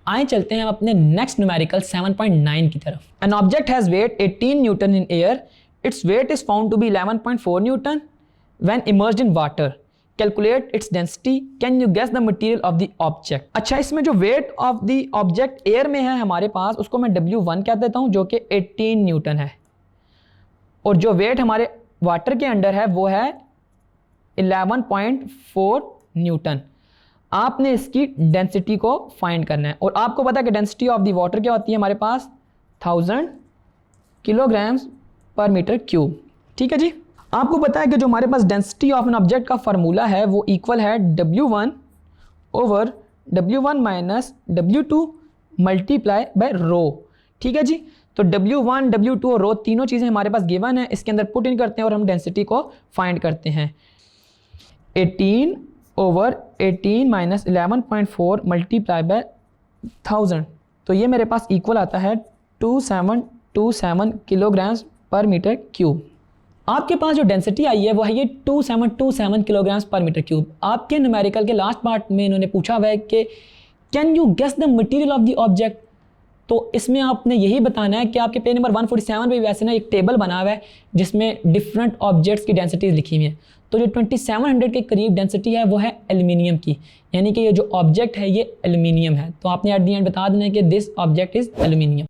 आए चलते हैं हम अपने नेक्स्ट न्यूमेरिकल 7.9 की तरफ। An object has weight 18 newton in air, its weight is found to be 11.4 newton when emerged in water, calculate its density, can you guess the material of the object. अच्छा, इसमें जो weight of the object air में है हमारे पास, उसको मैं W1 कह देता हूं, जो कि 18 न्यूटन है, और जो वेट हमारे वाटर के अंडर है वो है 11.4 न्यूटन। आपने इसकी डेंसिटी को फाइंड करना है, और आपको पता है कि डेंसिटी ऑफ द वाटर क्या होती है हमारे पास, 1000 किलोग्राम्स पर मीटर क्यूब। ठीक है जी। आपको पता है कि जो हमारे पास डेंसिटी ऑफ एन ऑब्जेक्ट का फार्मूला है वो इक्वल है W1 over W1 minus W2 multiply by rho. ठीक है जी। तो W1, W2 और रो तीनों चीज़ें हमारे पास गिवन है, इसके अंदर पुट इन करते हैं और हम डेंसिटी को फाइंड करते हैं। 18 ओवर 18 माइनस 11.4 मल्टीप्लाई बाय 1000, तो ये मेरे पास इक्वल आता है 2727 किलोग्राम्स पर मीटर क्यूब। आपके पास जो डेंसिटी आई है वो है ये 2727 किलोग्राम्स पर मीटर क्यूब। आपके न्यूमेरिकल के लास्ट पार्ट में इन्होंने पूछा हुआ है कि can you guess the material of the object. तो इसमें आपने यही बताना है कि आपके पेज नंबर 147 पे वैसे ना एक टेबल बना हुआ है जिसमें डिफरेंट ऑब्जेक्ट्स की डेंसिटीज लिखी हुई हैं। तो जो 2700 के करीब डेंसिटी है वो है एल्युमिनियम की, यानी कि ये जो ऑब्जेक्ट है ये एल्युमिनियम है। तो आपने एट द एंड बता देना है कि दिस ऑब्जेक्ट इज एल्युमिनियम।